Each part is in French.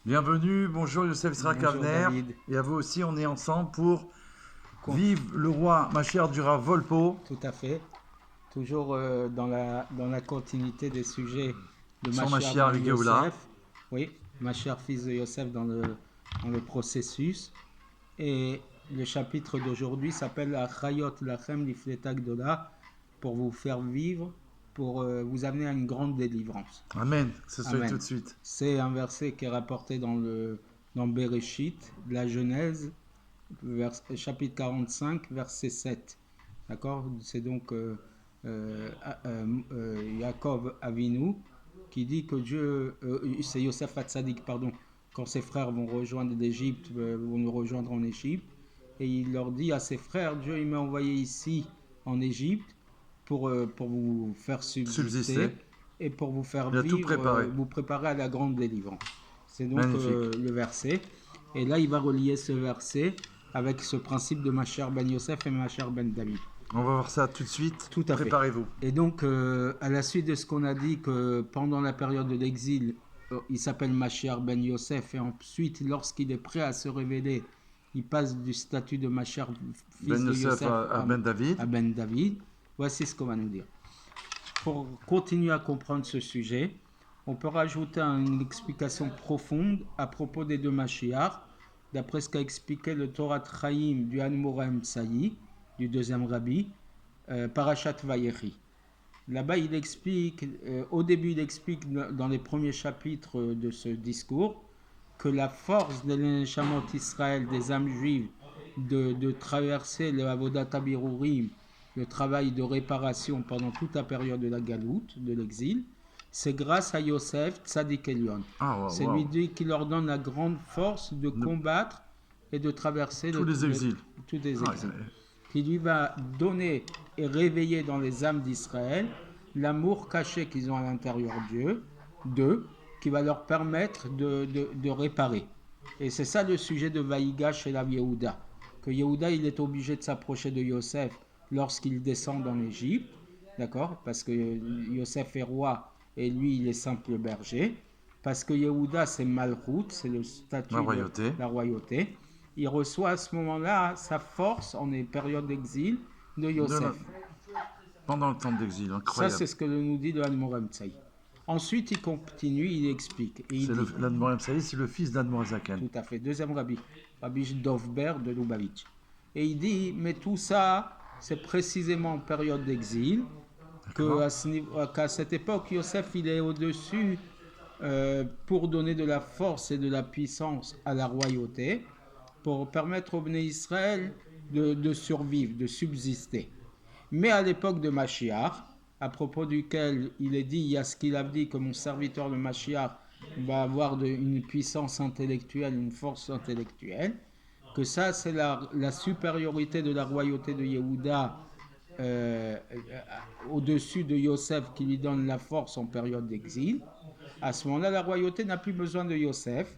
Bienvenue, bonjour Youssef Israq Bonjour Avner. David. Et à vous aussi, on est ensemble pour Vive le roi Mashiach du Rav Volpo. Tout à fait. Toujours dans la continuité des sujets de Sur Mashiach Mashiach ben et Géoula. Yosef. Oui, Mashiach fils de Yosef dans le processus. Et le chapitre d'aujourd'hui s'appelle Achayot Lachem Lifleta Gdola, pour vous faire vivre, pour vous amener à une grande délivrance. Amen, ce soit Amen. tout de suite. C'est un verset qui est rapporté dans Bereshit, la Genèse, chapitre 45, verset 7. D'accord. C'est donc Yaakov Avinu qui dit que Dieu, c'est Yosef Hatzadik, pardon, quand ses frères vont rejoindre l'Égypte, vont nous rejoindre en Égypte, et il leur dit à ses frères, Dieu il m'a envoyé ici en Égypte pour vous faire subsister et pour vous faire vivre, vous préparer à la grande délivrance. C'est donc le verset. Et là, il va relier ce verset avec ce principe de Mashiach ben Yosef et Mashiach ben David. On va voir ça tout de suite. Tout à fait. Préparez-vous. Et donc, à la suite de ce qu'on a dit, que pendant la période de l'exil, il s'appelle Mashiach ben Yosef, et ensuite, lorsqu'il est prêt à se révéler, il passe du statut de Mashiach fils ben de Yosef à Ben David. À Ben David. Voici ce qu'on va nous dire. Pour continuer à comprendre ce sujet, on peut rajouter une explication profonde à propos des deux Mashiach, d'après ce qu'a expliqué le Torah Chaim du Admor Tsaï, du deuxième rabbi, Parashat Vayechi. Là-bas, il explique, au début, il explique dans les premiers chapitres de ce discours que la force de l'Eneshamot Israël, des âmes juives, de traverser le Avodat Habirurim, le travail de réparation pendant toute la période de la galoute, de l'exil, c'est grâce à Yosef Tzadik Elion. C'est lui qui leur donne la grande force de combattre et de traverser tous les exils. Qui lui va donner et réveiller dans les âmes d'Israël l'amour caché qu'ils ont à l'intérieur d'eux, qui va leur permettre de réparer. Et c'est ça le sujet de Vaïga chez la Yehuda. Que Yehuda, il est obligé de s'approcher de Yosef lorsqu'il descend en Égypte, d'accord, parce que Yosef est roi et lui, il est simple berger. Parce que Yehuda, c'est Malchut, c'est le statut de la royauté. Il reçoit à ce moment-là sa force en période d'exil de Yosef. Pendant le temps d'exil, incroyable. Ça, c'est ce que nous dit de l'Admor Tsaï. Ensuite, il continue, il explique. L'Admor Tsaï, c'est le fils d'Admor Zaken. Tout à fait, deuxième rabbi, Rabbi Dovber de Lubavitch. Et il dit, mais tout ça, c'est précisément en période d'exil, qu'à cette époque, Yosef, il est au-dessus pour donner de la force et de la puissance à la royauté, pour permettre au Bnei Israël de survivre, de subsister. Mais à l'époque de Mashiach, à propos duquel il est dit, il y a ce qu'il a dit, que mon serviteur le Mashiach va avoir une puissance intellectuelle, une force intellectuelle, que ça c'est la supériorité de la royauté de Yehuda au-dessus de Yosef, qui lui donne la force en période d'exil. À ce moment-là, la royauté n'a plus besoin de Yosef,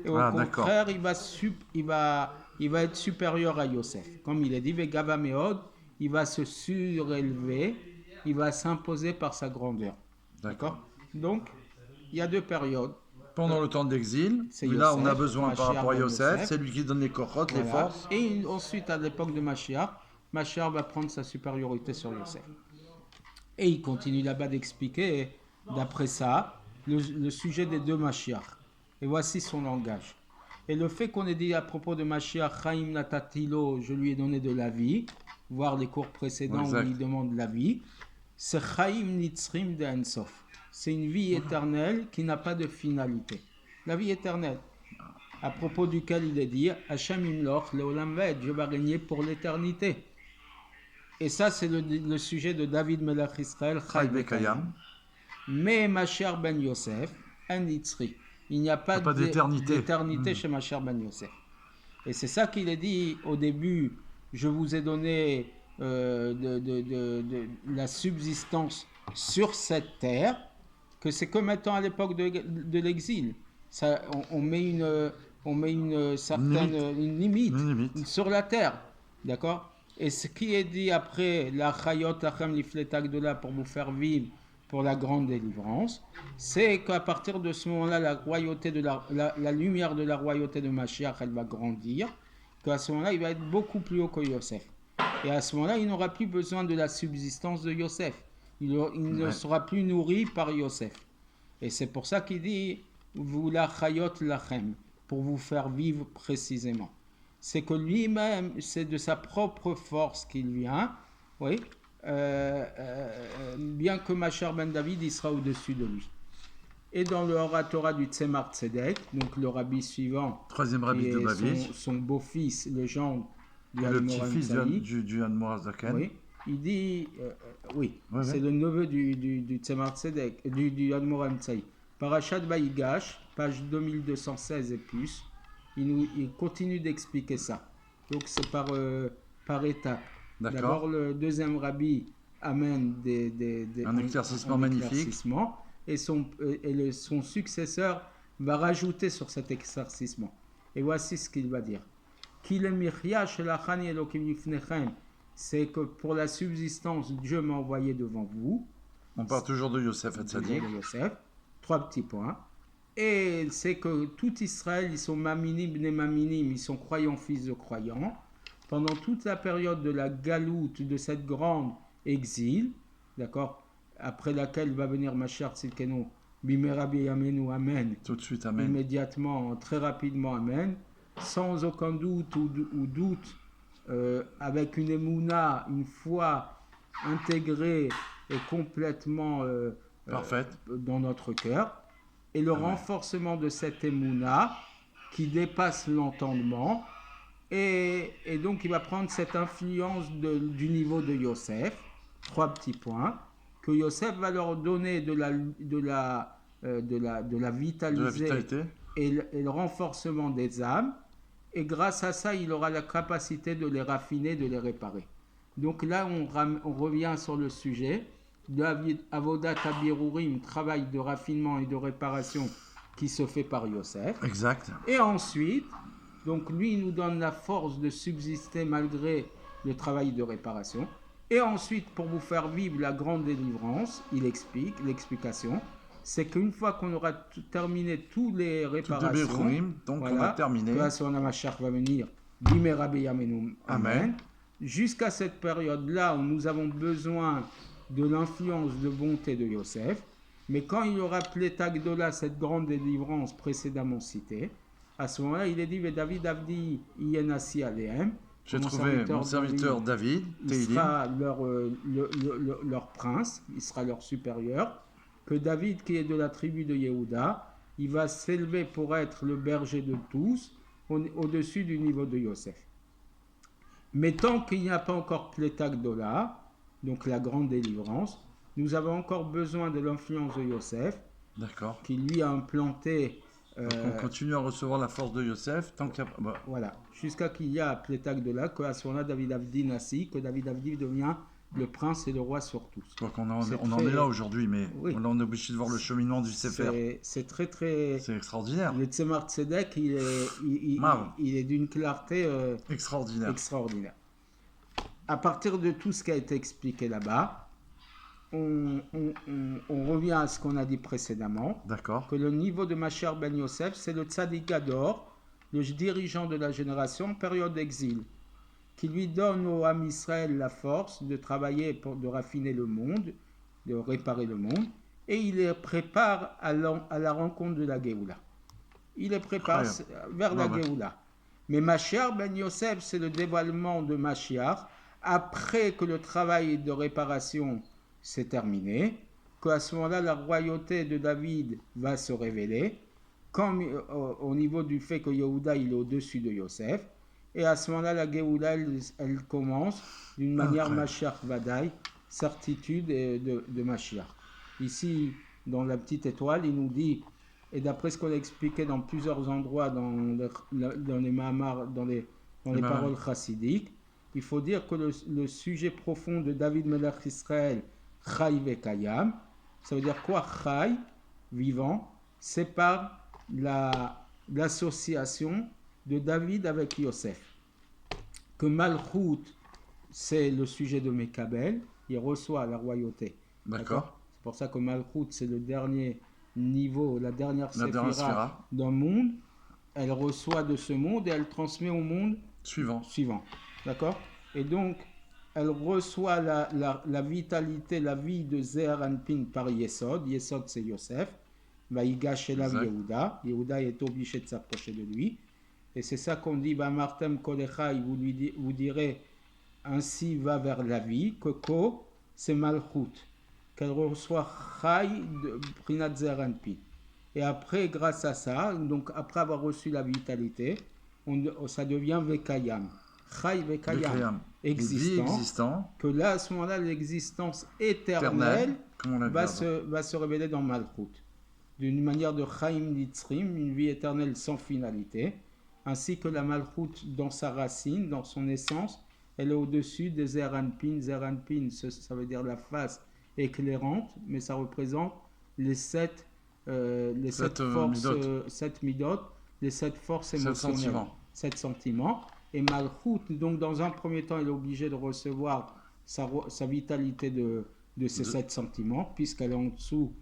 et au contraire, il va être supérieur à Yosef. Comme il est dit, Vegava Meod, il va se surélever, il va s'imposer par sa grandeur. D'accord. Donc, il y a deux périodes. Pendant le temps d'exil, là on a besoin par rapport à Yosef, c'est lui qui donne les kochot, les forces. Et ensuite, à l'époque de Mashiach, Mashiach va prendre sa supériorité sur Yosef. Et il continue là-bas d'expliquer, d'après ça, le sujet des deux Mashiach. Et voici son langage. Et le fait qu'on ait dit à propos de Mashiach, Chaim Natatilo, je lui ai donné de la vie, voir les cours précédents où il demande la vie, c'est Chaim Nitzrim de Ensof. C'est une vie éternelle qui n'a pas de finalité. La vie éternelle, à propos duquel il est dit, Hashem Imloch, Leolam Ved, je vais régner pour l'éternité. Et ça, c'est le sujet de David Melech Israël, Chai Bekayam. Mais Mashiach ben Yosef, un Nitzri. Il n'y a pas d'éternité chez Mashiach ben Yosef. Et c'est ça qu'il a dit au début, je vous ai donné de la subsistance sur cette terre, que c'est comme étant à l'époque de l'exil. Ça, on met une certaine limite sur la terre. D'accord. Et ce qui est dit après, la Chayot Lachem Lifleta Gdola, pour vous faire vivre pour la grande délivrance, c'est qu'à partir de ce moment-là, la royauté de la lumière de la royauté de Mashiach, elle va grandir, qu'à ce moment-là, il va être beaucoup plus haut que Yosef. Et à ce moment-là, il n'aura plus besoin de la subsistance de Yosef. Il ne sera plus nourri par Yosef. Et c'est pour ça qu'il dit vous la chayot lachem, pour vous faire vivre précisément. C'est que lui-même, c'est de sa propre force qu'il vient, oui, bien que Mashiach ben David, il sera au-dessus de lui. Et dans le Oratora du Tzemar Tzedek, donc le rabbi suivant, troisième rabbi de Babiche, son beau-fils, le gendre du le petit-fils du Admor Zaken, oui, il dit, c'est le neveu du Tzemar Tzedek, du Admor Amtsaï. Parashat Vaïgash, page 2216 et plus, il continue d'expliquer ça. Donc c'est par étapes. D'abord, le deuxième rabbi amène un éclaircissement magnifique. Et son successeur va rajouter sur cet éclaircissement. Et voici ce qu'il va dire. C'est que pour la subsistance, Dieu m'a envoyé devant vous. On parle toujours de Yosef Hatzadik. Trois petits points. Et c'est que tout Israël, ils sont maminim, bnei maminim, ils sont croyants, fils de croyants. Pendant toute la période de la galoute, de cette grande exil, d'accord, après laquelle va venir Mashiach Tzidkenu, Bimera B'Yamenu, Amen. Tout de suite, Amen. Immédiatement, très rapidement, Amen. Sans aucun doute ou doute, avec une émouna, une foi intégrée et complètement parfaite dans notre cœur. Et le renforcement de cette émouna qui dépasse l'entendement. Et donc, il va prendre cette influence du niveau de Yosef. Trois petits points. Que Yosef va leur donner de la vitalité et le renforcement des âmes. Et grâce à ça, il aura la capacité de les raffiner, de les réparer. Donc là, on revient sur le sujet. Avodat Abirurim, travail de raffinement et de réparation qui se fait par Yosef. Exact. Et ensuite, donc lui, il nous donne la force de subsister malgré le travail de réparation. Et ensuite, pour vous faire vivre la grande délivrance, il explique, l'explication, c'est qu'une fois qu'on aura terminé toutes les réparations, donc on va terminer. Là, son Mashiach va venir, Bimera B'Yamenu, Amen. Jusqu'à cette période-là où nous avons besoin de l'influence de bonté de Yosef, mais quand il y aura Pléta Gdola, cette grande délivrance précédemment citée, à ce moment-là, il est dit, David Avdi Yenasi Alehem. J'ai trouvé mon serviteur David, il sera leur prince, il sera leur supérieur. Que David, qui est de la tribu de Yehuda, il va s'élever pour être le berger de tous, au-dessus du niveau de Yosef. Mais tant qu'il n'y a pas encore Pléta Gdola, donc la grande délivrance, nous avons encore besoin de l'influence de Yosef, qui lui a implanté. Donc on continue à recevoir la force de Yosef tant qu'il y a... Voilà, jusqu'à qu'il y a Pléta Gdola, qu'à ce moment-là, David Avdi Nassi, que David Avdi devient le prince et le roi sur tous. Donc on en est là aujourd'hui, mais là on est obligé de voir le cheminement du Sefer. C'est très... C'est extraordinaire. Le Tzemar Tzedek, il est d'une clarté extraordinaire. À partir de tout ce qui a été expliqué là-bas, on revient à ce qu'on a dit précédemment. D'accord. Que le niveau de Mashiach ben Yosef, c'est le Tzadik Gador, le dirigeant de la génération en période d'exil, qui lui donne au Ham Israël la force de travailler de raffiner le monde, de réparer le monde, et il les prépare à la rencontre de la Géoula. Il les prépare vers la Géoula. Mais Mashiach ben Yosef, c'est le dévoilement de Mashiach après que le travail de réparation s'est terminé, qu'à ce moment-là, la royauté de David va se révéler, comme au niveau du fait que Yehuda il est au-dessus de Yosef, et à ce moment-là, la Géoula, elle commence d'une manière Mashiach Vadaï, certitude de Mashiach. Ici, dans la petite étoile, il nous dit, et d'après ce qu'on a expliqué dans plusieurs endroits, dans les Mahamar, dans les paroles chassidiques, il faut dire que le sujet profond de David Melech Israël, Chai Vekayam, ça veut dire quoi? Chai, vivant, c'est par l'association de David avec Yosef. Que Malchut, c'est le sujet de Mekabel, il reçoit la royauté. D'accord. C'est pour ça que Malchut, c'est le dernier niveau, la dernière séphira sphira d'un monde. Elle reçoit de ce monde et elle transmet au monde suivant. D'accord? Et donc, elle reçoit la vitalité, la vie de Zeher Anpin par Yesod. Yesod, c'est Yosef. Vaïgash Elav Yehuda. Yehuda est obligé de s'approcher de lui. Et c'est ça qu'on dit, Martem Kolechai, vous direz, ainsi va vers la vie, que Ko, c'est Malchut, qu'elle reçoit Chai de Prinat Zeher Anpin. Et après, grâce à ça, donc après avoir reçu la vitalité, ça devient Vekayam. Chai Vekayam, existant, que là, à ce moment-là, l'existence éternelle va se révéler dans Malchut. D'une manière de Chaim Litzrim, une vie éternelle sans finalité, ainsi que la Malchut dans sa racine, dans son essence, elle est au-dessus des Zeher Anpin. Zeher Anpin, ça veut dire la face éclairante, mais ça représente les sept forces, sept midot, les sept forces émotionnelles, sept sentiments. Et Malchut, donc dans un premier temps, il est obligé de recevoir sa vitalité de ces sept sentiments, puisqu'elle est en dessous,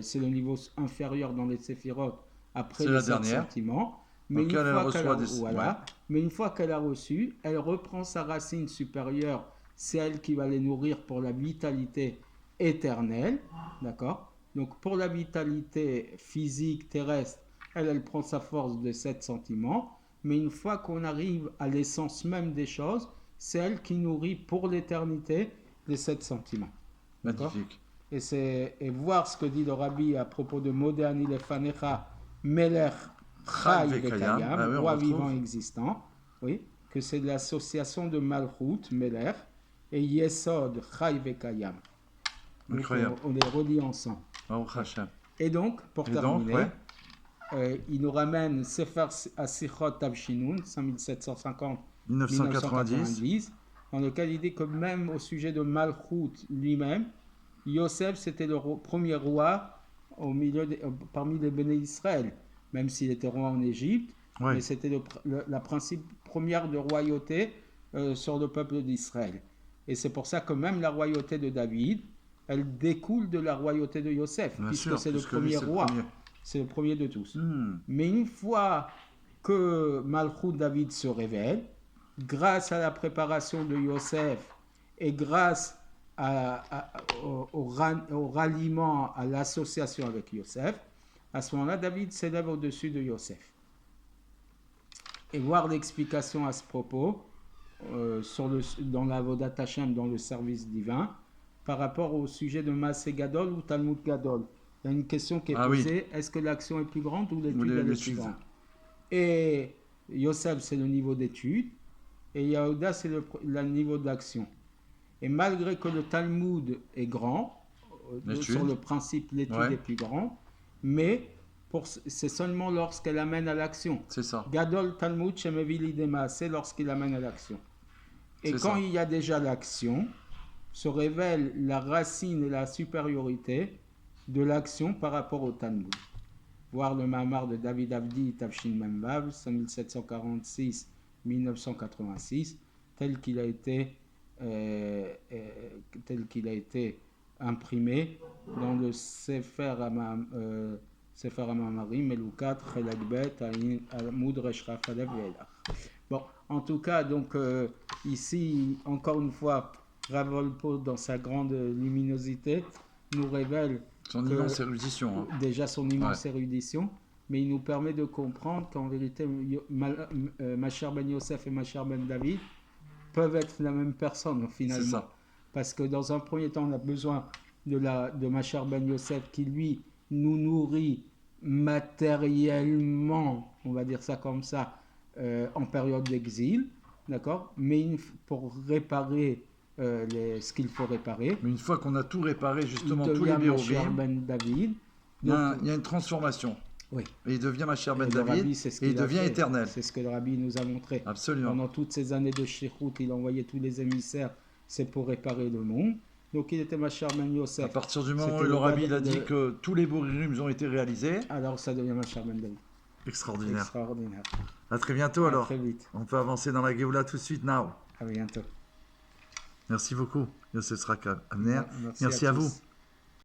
c'est le niveau inférieur dans les séphirotes, après les sept sentiments. Mais une fois qu'elle a reçu, elle reprend sa racine supérieure, c'est elle qui va les nourrir pour la vitalité éternelle, d'accord? Donc pour la vitalité physique, terrestre, elle prend sa force de sept sentiments, mais une fois qu'on arrive à l'essence même des choses, c'est elle qui nourrit pour l'éternité les sept sentiments. Magnifique. Et voir ce que dit le Rabbi à propos de Modéani Lefanecha, Melech Chai Vekayam, roi vivant existant, oui, que c'est de l'association de Malchut, Melech, et Yesod, Chai Vekayam. On les relie ensemble. Et donc, pour terminer, il nous ramène Sefer Asichot Tavshinun, 5750-1990, dans lequel il dit que même au sujet de Malchut lui-même, Yosef, c'était le premier roi parmi les Béné Israël, même s'il était roi en Égypte, mais c'était la première de royauté sur le peuple d'Israël. Et c'est pour ça que même la royauté de David, elle découle de la royauté de Yosef, puisque c'est le premier roi. C'est le premier de tous. Mais une fois que Malchut David se révèle, grâce à la préparation de Yosef et grâce au ralliement, à l'association avec Yosef, à ce moment-là, David s'élève au-dessus de Yosef. Et voir l'explication à ce propos dans la Avodat Hashem, dans le service divin, par rapport au sujet de Maaseh Gadol ou Talmud Gadol. Il y a une question qui est posée, est-ce que l'action est plus grande ou l'étude est plus grande? Et Yosef, c'est le niveau d'étude, et Yehuda, c'est le niveau d'action. Et malgré que le Talmud est grand, sur le principe, l'étude est plus grande, mais c'est seulement lorsqu'elle amène à l'action. C'est ça. Gadol Talmud Shemevili Dema, c'est lorsqu'il amène à l'action. Et quand il y a déjà l'action, se révèle la racine et la supériorité de l'action par rapport au Talmud. Voir le Mahamar de David Avdi, Tavshin Memvav, 1746-1986, tel qu'il a été imprimé dans le Sefer Amamarim, Melukat, Chelagbet, Amud Reshra Falev Velach. Bon, en tout cas, donc ici, encore une fois, Rav Wolpe, dans sa grande luminosité, nous révèle son immense érudition. Déjà son immense érudition, mais il nous permet de comprendre qu'en vérité, Masher ben Yosef et Masher ben David peuvent être la même personne finalement. C'est ça. Parce que dans un premier temps, on a besoin de Masher ben Yosef qui, lui, nous nourrit matériellement, on va dire ça comme ça, en période d'exil, d'accord? Mais pour réparer ce qu'il faut réparer. Mais une fois qu'on a tout réparé, justement, tous les Bérorim, ben David, il y a une transformation. Oui. Et il devient Mashiach ben David, et il devient éternel. C'est ce que le Rabbi nous a montré. Absolument. Pendant toutes ces années de Shlichut, il envoyait tous les émissaires, c'est pour réparer le monde. Donc il était Mashiach ben Yosef. À partir du moment où le Rabbi a dit que tous les Bérorim ont été réalisés, alors ça devient Mashiach ben David. Extraordinaire. À très bientôt alors. Très vite. On peut avancer dans la Géoula tout de suite, now. À bientôt. Merci beaucoup, Yosef Sraka Abner. Merci à vous.